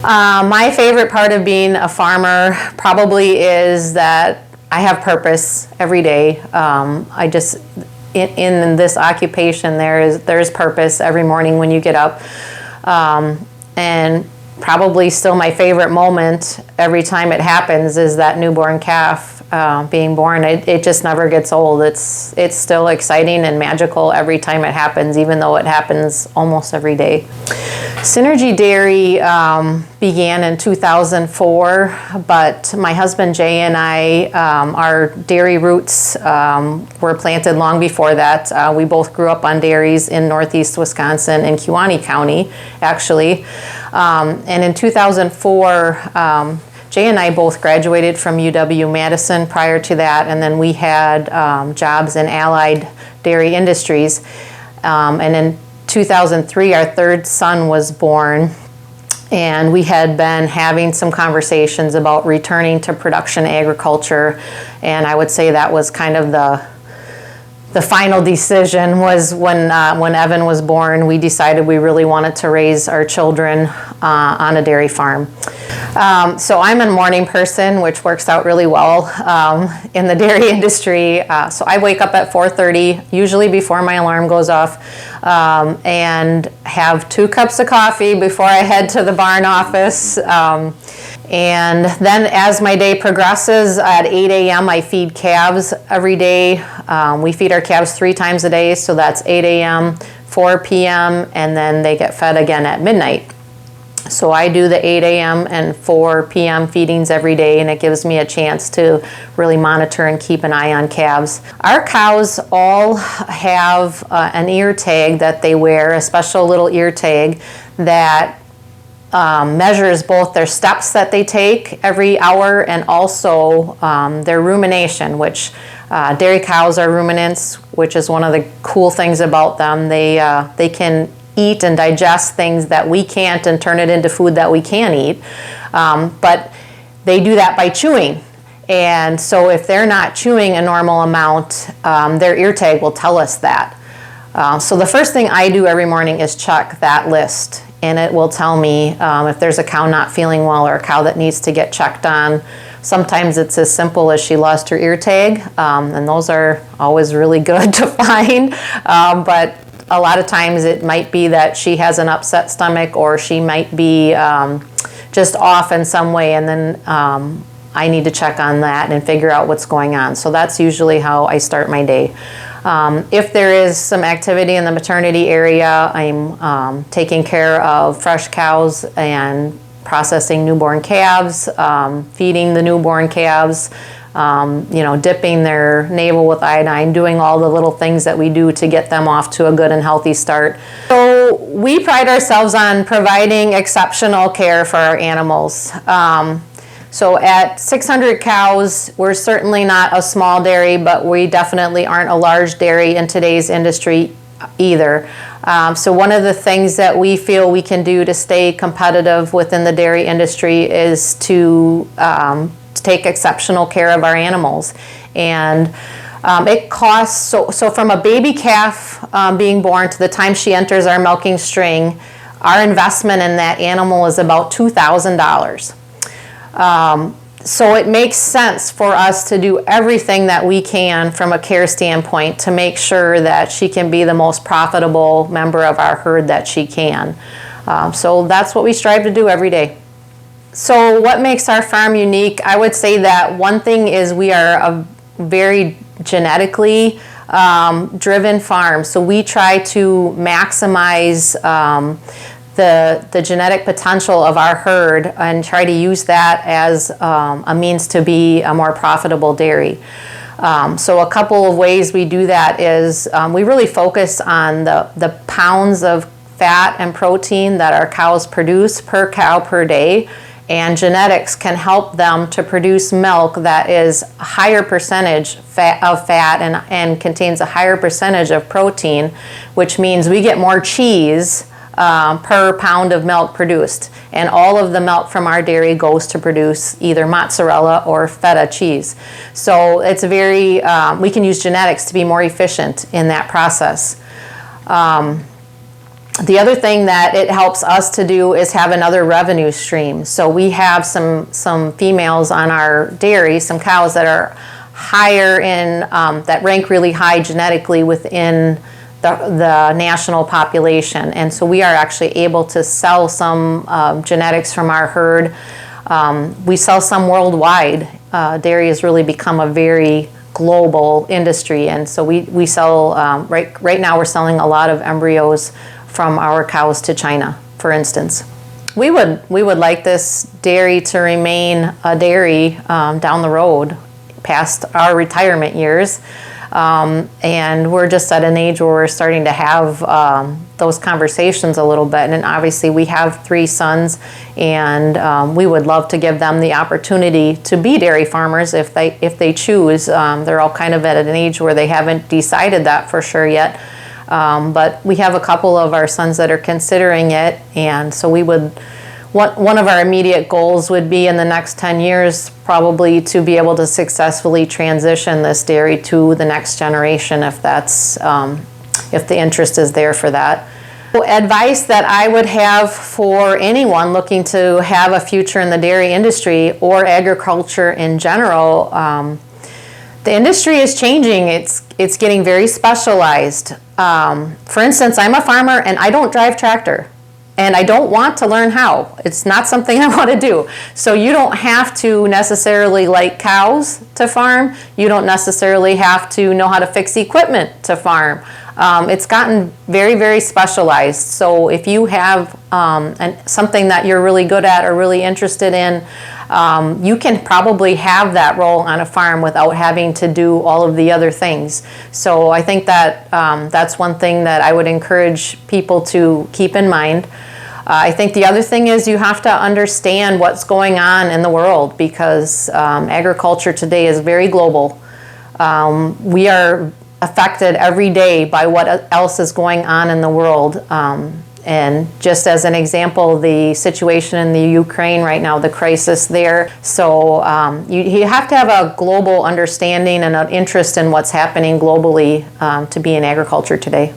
My favorite part of being a farmer probably is that I have purpose every day. In this occupation, there's purpose every morning when you get up. And probably still my favorite moment every time it happens is that newborn calf being born. It just never gets old. It's still exciting and magical every time it happens, even though it happens almost every day. Synergy Dairy began in 2004, but my husband Jay and I, our dairy roots were planted long before that. We both grew up on dairies in northeast Wisconsin in Kewaunee County, actually. And in 2004, Jay and I both graduated from UW-Madison prior to that, and then we had jobs in allied dairy industries. And in 2003, our third son was born, and we had been having some conversations about returning to production agriculture, and I would say that was kind of the final decision was when Evan was born. We decided we really wanted to raise our children on a dairy farm. So I'm a morning person, which works out really well in the dairy industry. So I wake up at 4:30, usually before my alarm goes off, and have 2 cups of coffee before I head to the barn office. And then as my day progresses, at 8 a.m. I feed calves every day. We feed our calves 3 times a day, so that's 8 a.m., 4 p.m., and then they get fed again at midnight. So I do the 8 a.m. and 4 p.m. feedings every day, and it gives me a chance to really monitor and keep an eye on calves. Our cows all have an ear tag that they wear, a special little ear tag that measures both their steps that they take every hour and also their rumination, which dairy cows are ruminants, which is one of the cool things about them. They can eat and digest things that we can't and turn it into food that we can eat. But they do that by chewing. And so if they're not chewing a normal amount, their ear tag will tell us that. So the first thing I do every morning is check that list. And it will tell me if there's a cow not feeling well or a cow that needs to get checked on. Sometimes it's as simple as she lost her ear tag, and those are always really good to find. But a lot of times it might be that she has an upset stomach, or she might be just off in some way, and then I need to check on that and figure out what's going on. So that's usually how I start my day. If there is some activity in the maternity area, I'm taking care of fresh cows and processing newborn calves, feeding the newborn calves, dipping their navel with iodine, doing all the little things that we do to get them off to a good and healthy start. So we pride ourselves on providing exceptional care for our animals. So at 600 cows, we're certainly not a small dairy, but we definitely aren't a large dairy in today's industry either. So one of the things that we feel we can do to stay competitive within the dairy industry is to take exceptional care of our animals. And it costs, so from a baby calf being born to the time she enters our milking string, our investment in that animal is about $2,000. So it makes sense for us to do everything that we can from a care standpoint to make sure that she can be the most profitable member of our herd that she can. So that's what we strive to do every day. So what makes our farm unique? I would say that one thing is we are a very genetically driven farm. So we try to maximize the genetic potential of our herd and try to use that as a means to be a more profitable dairy. So a couple of ways we do that is we really focus on the pounds of fat and protein that our cows produce per cow per day, and genetics can help them to produce milk that is a higher percentage of fat and contains a higher percentage of protein, which means we get more cheese per pound of milk produced. And all of the milk from our dairy goes to produce either mozzarella or feta cheese. So it's we can use genetics to be more efficient in that process. The other thing that it helps us to do is have another revenue stream. So we have some females on our dairy, some cows that are higher in, that rank really high genetically within the national population. And so we are actually able to sell some genetics from our herd. We sell some worldwide. Dairy has really become a very global industry. And so we sell, right now we're selling a lot of embryos from our cows to China, for instance. We would like this dairy to remain a dairy down the road past our retirement years. And we're just at an age where we're starting to have those conversations a little bit. And obviously we have 3 sons, and we would love to give them the opportunity to be dairy farmers if they choose. They're all kind of at an age where they haven't decided that for sure yet. But we have a couple of our sons that are considering it, and so we would, one of our immediate goals would be in the next 10 years probably to be able to successfully transition this dairy to the next generation if that's, if the interest is there for that. Advice that I would have for anyone looking to have a future in the dairy industry or agriculture in general, the industry is changing. It's getting very specialized. For instance, I'm a farmer and I don't drive tractor, and I don't want to learn how. It's not something I want to do. So you don't have to necessarily like cows to farm. You don't necessarily have to know how to fix equipment to farm. It's gotten very, very specialized. So if you have something that you're really good at or really interested in, you can probably have that role on a farm without having to do all of the other things. So I think that that's one thing that I would encourage people to keep in mind. I think the other thing is you have to understand what's going on in the world, because agriculture today is very global. We are affected every day by what else is going on in the world. And just as an example, the situation in the Ukraine right now, the crisis there. So you have to have a global understanding and an interest in what's happening globally to be in agriculture today.